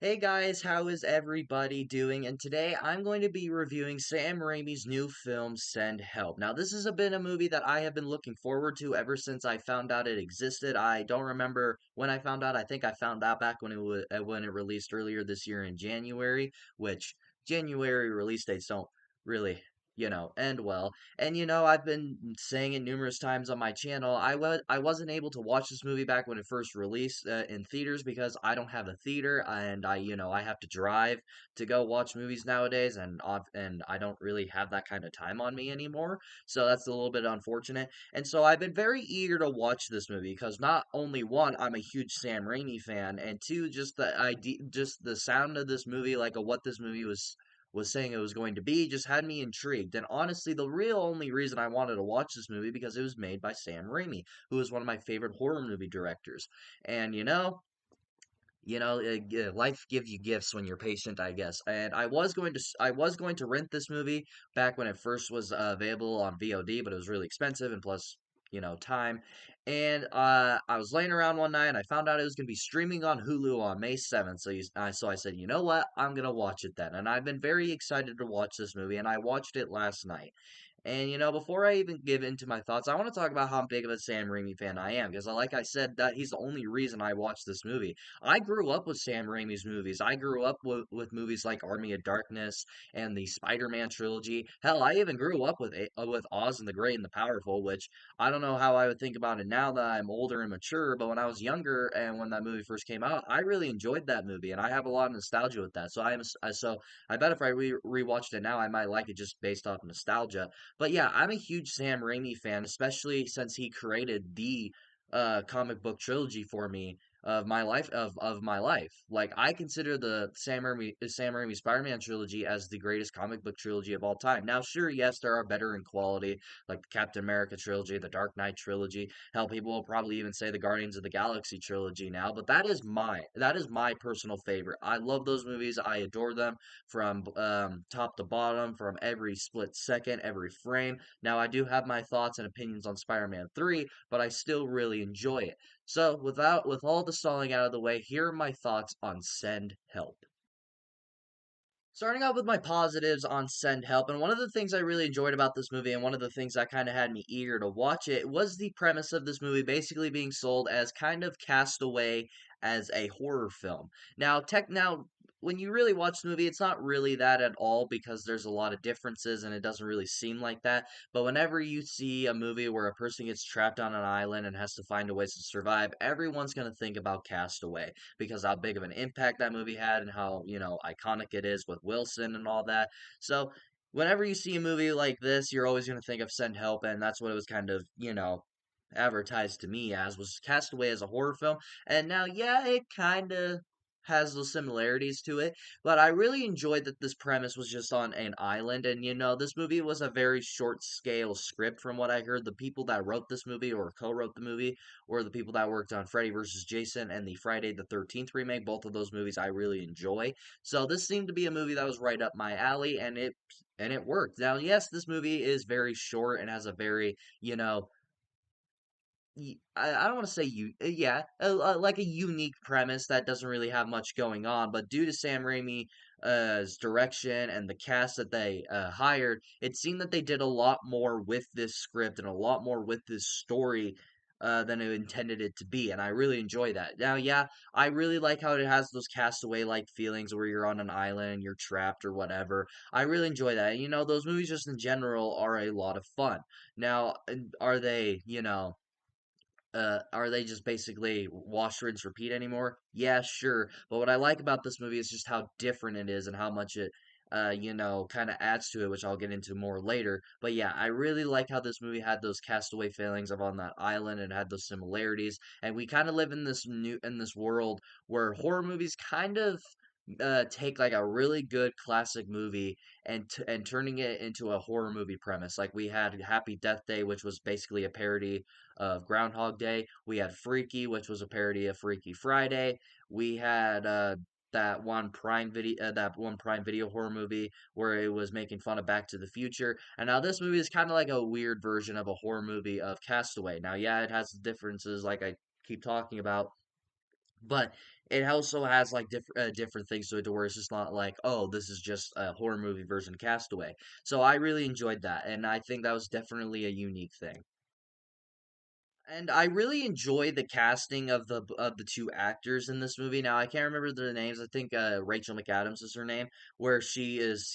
Hey guys, how is everybody doing? And today I'm going to be reviewing Sam Raimi's new film, Send Help. Now, this has been a movie that I have been looking forward to ever since I found out it existed. I don't remember when I found out. I think I found out back when it released earlier this year in January, which January release dates don't really, end well. And I've been saying it numerous times on my channel. I wasn't able to watch this movie back when it first released in theaters because I don't have a theater and I have to drive to go watch movies nowadays and I don't really have that kind of time on me anymore. So that's a little bit unfortunate. And so I've been very eager to watch this movie because not only one, I'm a huge Sam Raimi fan, and two, just the idea, just the sound of this movie, like of what this movie was saying it was going to be, just had me intrigued. And honestly, the real only reason I wanted to watch this movie because it was made by Sam Raimi, who is one of my favorite horror movie directors. And life gives you gifts when you're patient, I guess. And I was going to rent this movie back when it first was available on VOD, but it was really expensive and plus, time. And I was laying around one night and I found out it was going to be streaming on Hulu on May 7th. So I said, you know what? I'm going to watch it then. And I've been very excited to watch this movie, and I watched it last night. And before I even give into my thoughts, I want to talk about how big of a Sam Raimi fan I am because, like I said, that he's the only reason I watched this movie. I grew up with Sam Raimi's movies. I grew up with movies like Army of Darkness and the Spider-Man trilogy. Hell, I even grew up with Oz and the Great and the Powerful, which I don't know how I would think about it now that I'm older and mature. But when I was younger and when that movie first came out, I really enjoyed that movie, and I have a lot of nostalgia with that. So I bet if I rewatched it now, I might like it just based off nostalgia. But yeah, I'm a huge Sam Raimi fan, especially since he created the comic book trilogy for me of my life. Like I consider the Sam Raimi Spider-Man trilogy as the greatest comic book trilogy of all time. Now, sure, yes, there are better in quality, like the Captain America trilogy, the Dark Knight trilogy. Hell, people will probably even say the Guardians of the Galaxy trilogy now, but that is my personal favorite. I love those movies. I adore them from top to bottom, from every split second, every frame. Now, I do have my thoughts and opinions on Spider-Man 3, but I still really enjoy it. So, with all the stalling out of the way, here are my thoughts on Send Help. Starting out with my positives on Send Help, and one of the things I really enjoyed about this movie, and one of the things that kind of had me eager to watch it, was the premise of this movie basically being sold as kind of Castaway as a horror film. Now, when you really watch the movie, it's not really that at all because there's a lot of differences, and it doesn't really seem like that. But whenever you see a movie where a person gets trapped on an island and has to find a ways to survive, everyone's gonna think about Castaway because how big of an impact that movie had and how, iconic it is with Wilson and all that. So, whenever you see a movie like this, you're always going to think of Send Help, and that's what it was kind of, advertised to me as was Castaway as a horror film. And now, yeah, it kind of has those similarities to it, but I really enjoyed that this premise was just on an island. And this movie was a very short scale script from what I heard. The people that wrote this movie or co-wrote the movie were the people that worked on Freddy vs. Jason and the Friday the 13th remake. Both of those movies I really enjoy. So this seemed to be a movie that was right up my alley, and it worked. Now, yes, this movie is very short and has a very, I don't want to say yeah, like a unique premise that doesn't really have much going on, but due to Sam Raimi, direction and the cast that they hired, it seemed that they did a lot more with this script and a lot more with this story than it intended it to be, and I really enjoy that. Now, yeah, I really like how it has those castaway like feelings where you're on an island, you're trapped or whatever. I really enjoy that. And, those movies just in general are a lot of fun. Now, are they, are they just basically wash, rinse, repeat anymore? Yeah, sure. But what I like about this movie is just how different it is and how much it, kind of adds to it, which I'll get into more later. But yeah, I really like how this movie had those castaway feelings of on that island and had those similarities. And we kind of live in this world where horror movies kind of take like a really good classic movie and turning it into a horror movie premise. Like we had Happy Death Day, which was basically a parody of Groundhog Day. We had Freaky, which was a parody of Freaky Friday. We had that one Prime Video horror movie where it was making fun of Back to the Future. And now this movie is kind of like a weird version of a horror movie of Castaway. Now, yeah, it has differences like I keep talking about, but it also has like different things to it to where it's just not like, oh, this is just a horror movie version of Castaway. So I really enjoyed that, and I think that was definitely a unique thing. And I really enjoy the casting of the two actors in this movie. Now I can't remember their names. I think Rachel McAdams is her name, where she is,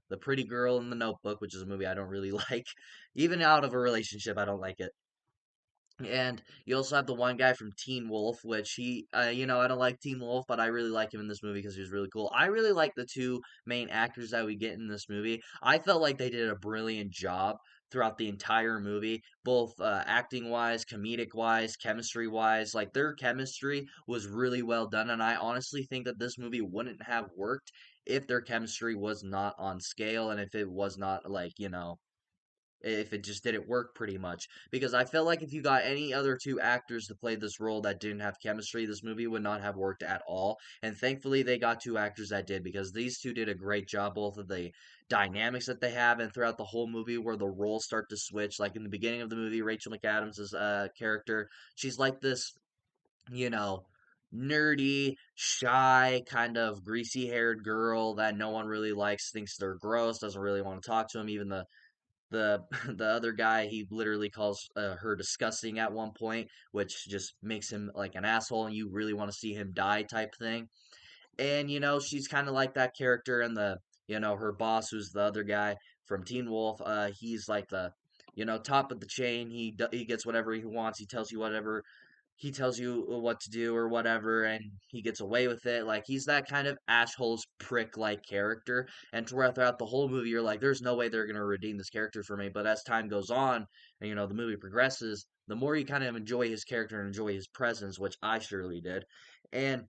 the pretty girl in The Notebook, which is a movie I don't really like. Even out of a relationship, I don't like it. And you also have the one guy from Teen Wolf, which I don't like Teen Wolf, but I really like him in this movie because he was really cool. I really like the two main actors that we get in this movie. I felt like they did a brilliant job throughout the entire movie, both acting wise, comedic wise, chemistry wise. Like their chemistry was really well done, and I honestly think that this movie wouldn't have worked if their chemistry was not on scale and if it was not like, if it just didn't work pretty much. Because I felt like if you got any other two actors to play this role that didn't have chemistry, this movie would not have worked at all. And thankfully, they got two actors that did because these two did a great job, both of the dynamics that they have and throughout the whole movie where the roles start to switch. Like in the beginning of the movie, Rachel McAdams' character, she's like this, you know, nerdy, shy, kind of greasy haired girl that no one really likes, thinks they're gross, doesn't really want to talk to him. Even the the other guy, he literally calls her disgusting at one point, which just makes him like an asshole and you really want to see him die type thing. And she's kind of like that character, and her boss, who's the other guy from Teen Wolf, he's like the top of the chain. He gets whatever he wants. He tells you what to do or whatever, and he gets away with it. Like he's that kind of asshole's prick like character. And throughout the whole movie, you're like, there's no way they're gonna redeem this character for me. But as time goes on, and the movie progresses, the more you kind of enjoy his character and enjoy his presence, which I surely did. And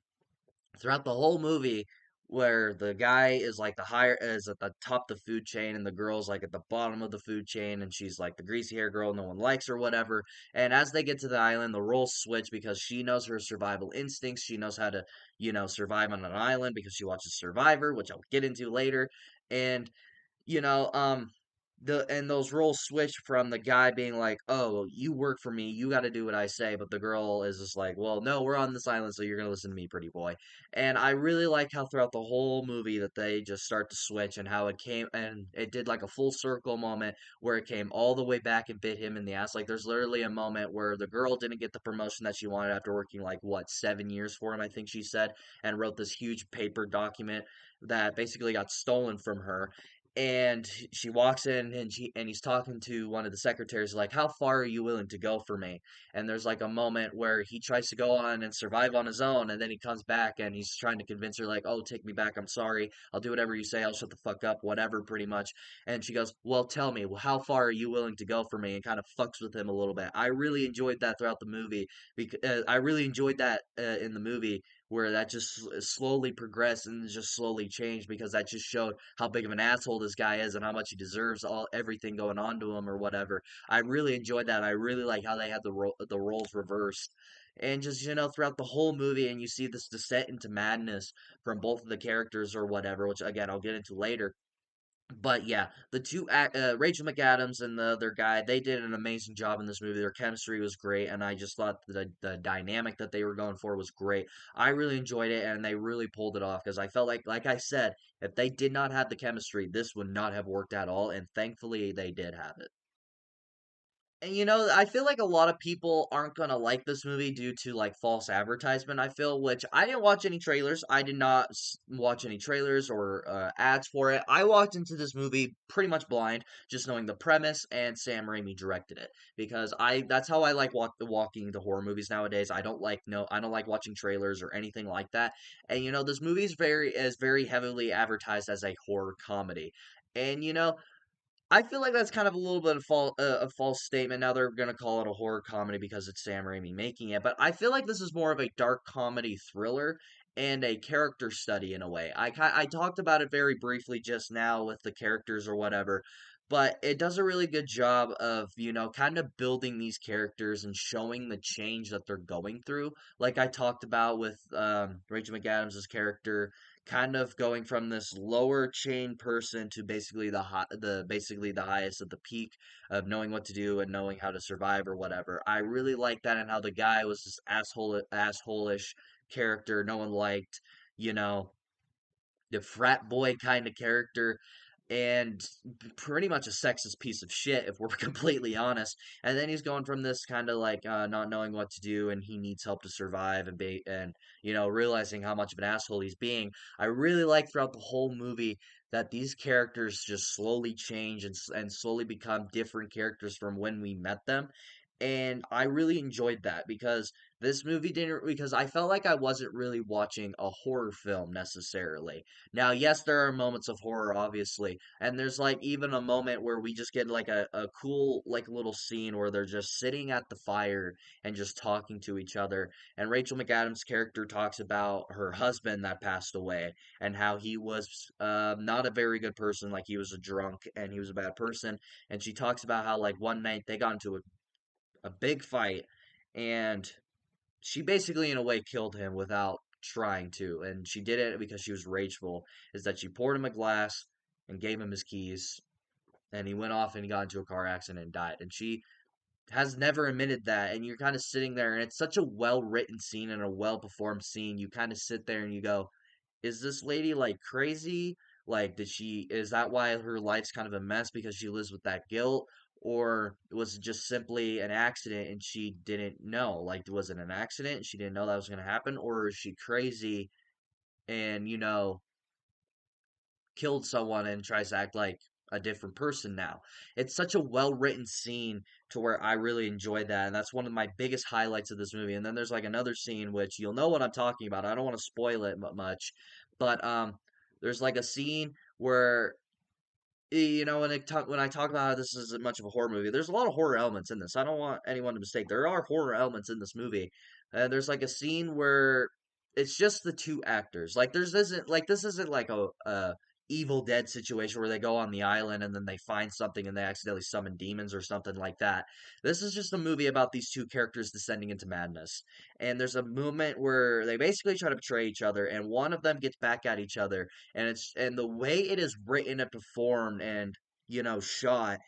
throughout the whole movie, where the guy is like the higher is at the top of the food chain and the girl's like at the bottom of the food chain, and she's like the greasy hair girl no one likes or whatever. And as they get to the island, the roles switch because she knows her survival instincts. She knows how to survive on an island because she watches Survivor, which I'll get into later. And you know, those roles switch from the guy being like, "Oh, you work for me, you got to do what I say," but the girl is just like, "Well, no, we're on this island, so you're gonna listen to me, pretty boy." And I really like how throughout the whole movie that they just start to switch and how it came and it did like a full circle moment where it came all the way back and bit him in the ass. Like there's literally a moment where the girl didn't get the promotion that she wanted after working like what 7 years for him, I think she said, and wrote this huge paper document that basically got stolen from her. And she walks in and he's talking to one of the secretaries like, how far are you willing to go for me? And there's like a moment where he tries to go on and survive on his own, and then he comes back and he's trying to convince her like, oh, take me back, I'm sorry, I'll do whatever you say, I'll shut the fuck up, whatever, pretty much. And she goes, well, tell me, well, how far are you willing to go for me? And kind of fucks with him a little bit. I really enjoyed that throughout the movie because I really enjoyed that in the movie where that just slowly progressed and just slowly changed because that just showed how big of an asshole this guy is and how much he deserves everything going on to him or whatever. I really enjoyed that. I really like how they had the roles reversed. And just throughout the whole movie, and you see this descent into madness from both of the characters or whatever, which again I'll get into later. But yeah, Rachel McAdams and the other guy, they did an amazing job in this movie. Their chemistry was great, and I just thought the dynamic that they were going for was great. I really enjoyed it, and they really pulled it off because I felt like I said, if they did not have the chemistry, this would not have worked at all, and thankfully they did have it. And I feel like a lot of people aren't gonna like this movie due to like false advertisement. I feel, which I didn't watch any trailers. I did not watch any trailers or ads for it. I walked into this movie pretty much blind, just knowing the premise and Sam Raimi directed it because that's how I like walking into horror movies nowadays. I don't like watching trailers or anything like that. And this movie is very heavily advertised as a horror comedy. And I feel like that's kind of a little bit of a false statement. Now they're gonna call it a horror comedy because it's Sam Raimi making it, but I feel like this is more of a dark comedy thriller and a character study in a way. I talked about it very briefly just now with the characters or whatever, but it does a really good job of kind of building these characters and showing the change that they're going through. Like I talked about with Rachel McAdams' character kind of going from this lower chain person to basically the highest at the peak of knowing what to do and knowing how to survive or whatever. I really like that and how the guy was this asshole assholeish character. No one liked, you know, the frat boy kind of character, and pretty much a sexist piece of shit if we're completely honest. And then he's going from this kind of like not knowing what to do, and he needs help to survive, and realizing how much of an asshole he's being. I really like throughout the whole movie that these characters just slowly change and slowly become different characters from when we met them. And I really enjoyed that because this movie didn't, because I felt like I wasn't really watching a horror film necessarily. Now, yes, there are moments of horror, obviously, and there's like even a moment where we just get like a cool like little scene where they're just sitting at the fire and just talking to each other. And Rachel McAdams' character talks about her husband that passed away and how he was not a very good person, like he was a drunk and he was a bad person. And she talks about how like one night they got into a big fight, and she basically in a way killed him without trying to, and she did it because she was rageful. Is that she poured him a glass and gave him his keys, and he went off and he got into a car accident and died, and she has never admitted that. And you're kind of sitting there, and it's such a well written scene and a well performed scene. You kind of sit there and you go, is this lady like crazy? Like, is that why her life's kind of a mess because she lives with that guilt? Or was it just simply an accident and she didn't know? Like, was it an accident and she didn't know that was going to happen? Or is she crazy and, killed someone and tries to act like a different person now? It's such a well written scene to where I really enjoyed that. And that's one of my biggest highlights of this movie. And then there's like another scene which you'll know what I'm talking about. I don't want to spoil it much, but there's like a scene where when I talk about how this isn't much of a horror movie, there's a lot of horror elements in this. I don't want anyone to mistake. There are horror elements in this movie. There's like a scene where it's just the two actors. Like this isn't like a Evil Dead situation where they go on the island and then they find something and they accidentally summon demons or something like that. This is just a movie about these two characters descending into madness. And there's a moment where they basically try to betray each other, and one of them gets back at each other, and the way it is written and performed and shot,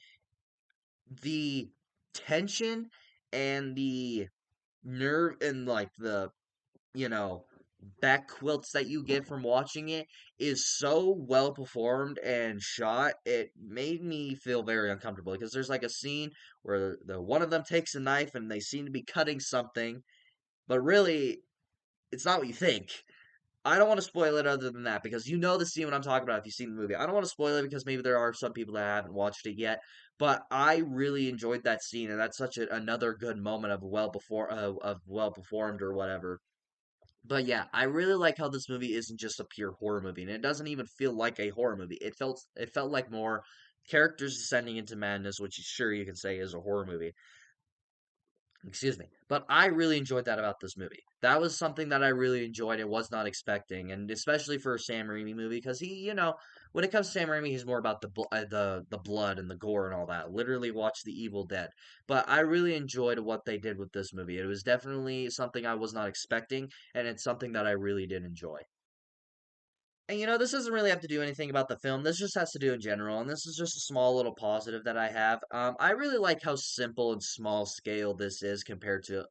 the tension and the nerve and like the you know back quilts that you get from watching it is so well performed and shot. It made me feel very uncomfortable because there's like a scene where the one of them takes a knife and they seem to be cutting something, but really it's not what you think. I don't want to spoil it other than that because you know the scene what I'm talking about if you've seen the movie. I don't want to spoil it because maybe there are some people that haven't watched it yet, but I really enjoyed that scene, and that's such another good moment of well performed or whatever. But yeah, I really like how this movie isn't just a pure horror movie, and it doesn't even feel like a horror movie. It felt like more characters descending into madness, which sure you can say is a horror movie. Excuse me. But I really enjoyed that about this movie. That was something that I really enjoyed and was not expecting, and especially for a Sam Raimi movie, because when it comes to Sam Raimi, he's more about the blood and the gore and all that. Literally, watch The Evil Dead. But I really enjoyed what they did with this movie. It was definitely something I was not expecting, and it's something that I really did enjoy. And this doesn't really have to do anything about the film. This just has to do in general, and this is just a small little positive that I have. I really like how simple and small scale this is compared to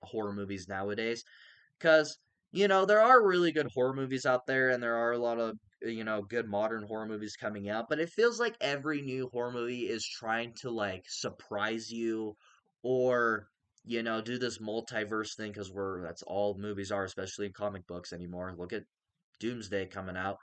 horror movies nowadays. Because there are really good horror movies out there, and there are a lot of good modern horror movies coming out. But it feels like every new horror movie is trying to like surprise you, or do this multiverse thing because that's all movies are, especially in comic books anymore. Look at Doomsday coming out.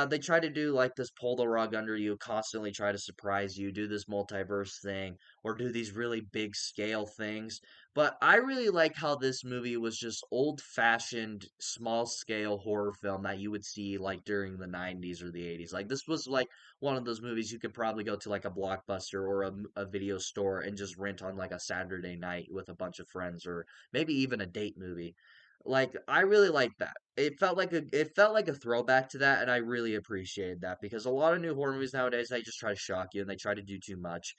They try to do like this pull the rug under you, constantly try to surprise you, do this multiverse thing, or do these really big scale things. But I really like how this movie was just old fashioned, small scale horror film that you would see like during the 90s or the 80s. Like, this was like one of those movies you could probably go to like a Blockbuster or a video store and just rent on like a Saturday night with a bunch of friends, or maybe even a date movie. Like, I really like that. It felt like a throwback to that, and I really appreciated that because a lot of new horror movies nowadays they just try to shock you and they try to do too much.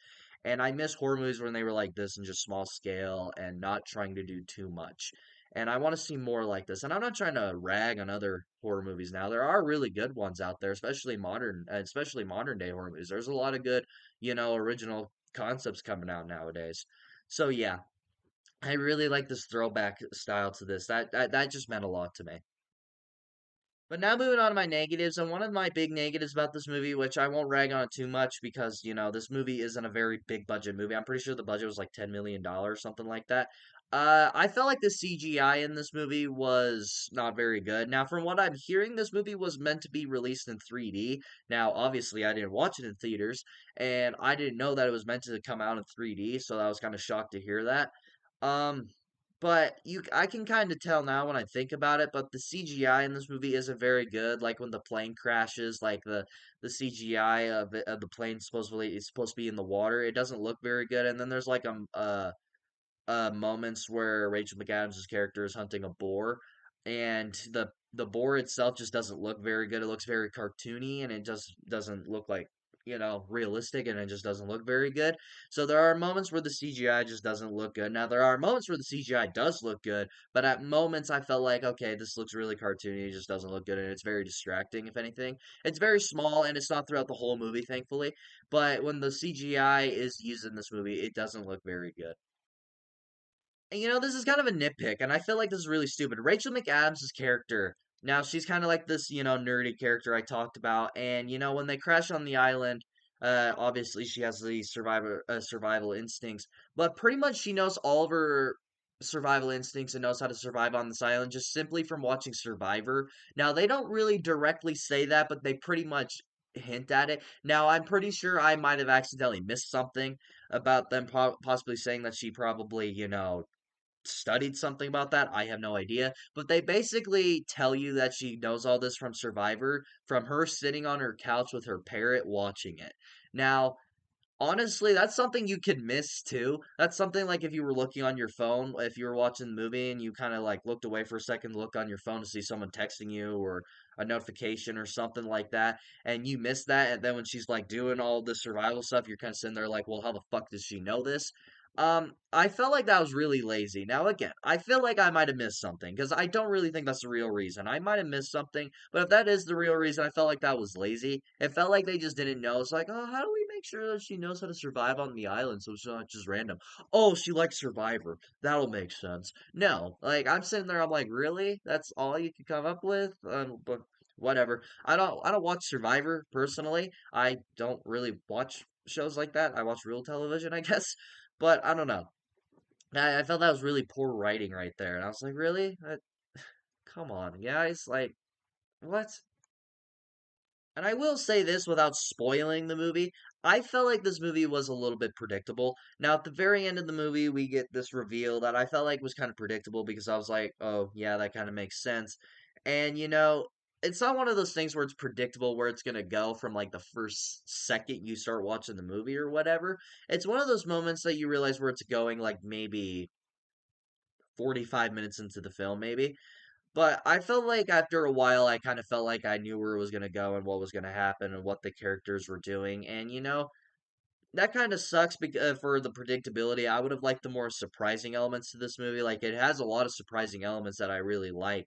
And I miss horror movies when they were like this and just small scale and not trying to do too much. And I want to see more like this. And I'm not trying to rag on other horror movies now. There are really good ones out there, especially modern day horror movies. There's a lot of good, original concepts coming out nowadays. So yeah, I really like this throwback style to this. That just meant a lot to me. But now moving on to my negatives, and one of my big negatives about this movie, which I won't rag on it too much because, this movie isn't a very big budget movie. I'm pretty sure the budget was like $10 million, something like that. I felt like the CGI in this movie was not very good. Now, from what I'm hearing, this movie was meant to be released in 3D. Now, obviously, I didn't watch it in theaters, and I didn't know that it was meant to come out in 3D, so I was kind of shocked to hear that. Um, but I can kind of tell now when I think about it, but the CGI in this movie isn't very good. Like when the plane crashes, like the CGI of the plane supposedly is supposed to be in the water. It doesn't look very good. And then there's like moments where Rachel McAdams' character is hunting a boar, and the boar itself just doesn't look very good. It looks very cartoony, and it just doesn't look like realistic, and it just doesn't look very good. So there are moments where the CGI just doesn't look good. Now there are moments where the CGI does look good, but at moments I felt like, okay, this looks really cartoony. It just doesn't look good, and it's very distracting. If anything, it's very small, and it's not throughout the whole movie, thankfully. But when the CGI is used in this movie, it doesn't look very good. And this is kind of a nitpick, and I feel like this is really stupid. Rachel McAdams' character, now she's kind of like this, nerdy character I talked about, and when they crash on the island, obviously she has the survival instincts, but pretty much she knows all of her survival instincts and knows how to survive on this island just simply from watching Survivor. Now they don't really directly say that, but they pretty much hint at it. Now I'm pretty sure I might have accidentally missed something about them possibly saying that she probably, studied something about that. I have no idea. But they basically tell you that she knows all this from Survivor, from her sitting on her couch with her parrot watching it. Now, honestly, that's something you could miss too. That's something like if you were looking on your phone, if you were watching the movie and you kind of like looked away for a second, look on your phone to see someone texting you or a notification or something like that, and you miss that, and then when she's like doing all the survival stuff, you're kind of sitting there like, well, how the fuck does she know this? I felt like that was really lazy. Now, again, I feel like I might have missed something because I don't really think that's the real reason. I might have missed something, but if that is the real reason, I felt like that was lazy. It felt like they just didn't know. It's like, oh, how do we make sure that she knows how to survive on the island so it's not just random? Oh, she likes Survivor. That'll make sense. No, like I'm sitting there, I'm like, really? That's all you could come up with? But whatever. I don't watch Survivor personally. I don't really watch shows like that. I watch real television, I guess. But I don't know. I felt that was really poor writing right there, and I was like, really? Come on, guys. Like, what? And I will say this without spoiling the movie. I felt like this movie was a little bit predictable. Now, at the very end of the movie, we get this reveal that I felt like was kind of predictable because I was like, oh, yeah, that kind of makes sense. And, it's not one of those things where it's predictable where it's going to go from like the first second you start watching the movie or whatever. It's one of those moments that you realize where it's going, like maybe 45 minutes into the film, maybe. But I felt like after a while, I kind of felt like I knew where it was going to go and what was going to happen and what the characters were doing. And, that kind of sucks for the predictability. I would have liked the more surprising elements to this movie. Like, it has a lot of surprising elements that I really like,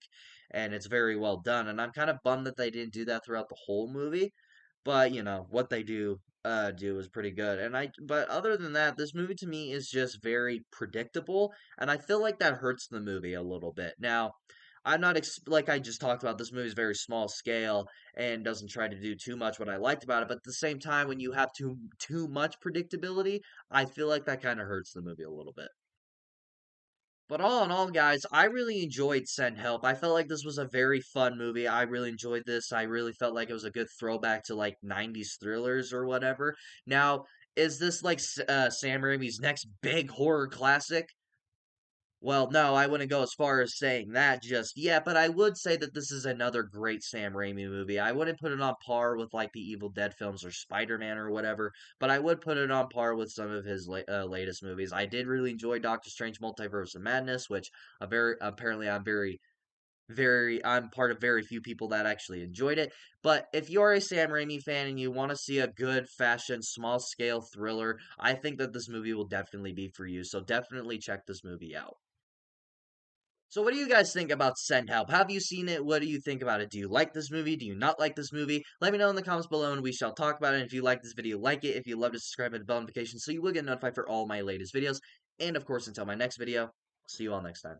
and it's very well done. And I'm kind of bummed that they didn't do that throughout the whole movie. But, what they do is pretty good. But other than that, this movie to me is just very predictable, and I feel like that hurts the movie a little bit. Now, I'm not like I just talked about. This movie is very small scale and doesn't try to do too much. What I liked about it, but at the same time, when you have too much predictability, I feel like that kind of hurts the movie a little bit. But all in all, guys, I really enjoyed Send Help. I felt like this was a very fun movie. I really enjoyed this. I really felt like it was a good throwback to like 90s thrillers or whatever. Now, is this like Sam Raimi's next big horror classic? Well, no, I wouldn't go as far as saying that just yet, but I would say that this is another great Sam Raimi movie. I wouldn't put it on par with like the Evil Dead films or Spider-Man or whatever, but I would put it on par with some of his latest movies. I did really enjoy Doctor Strange Multiverse of Madness, which apparently I'm part of very few people that actually enjoyed it. But if you're a Sam Raimi fan and you want to see a good fashion, small scale thriller, I think that this movie will definitely be for you. So definitely check this movie out. So what do you guys think about Send Help? Have you seen it? What do you think about it? Do you like this movie? Do you not like this movie? Let me know in the comments below and we shall talk about it. And if you like this video, like it. If you love to subscribe and bell notifications so you will get notified for all my latest videos. And of course, until my next video, See you all next time.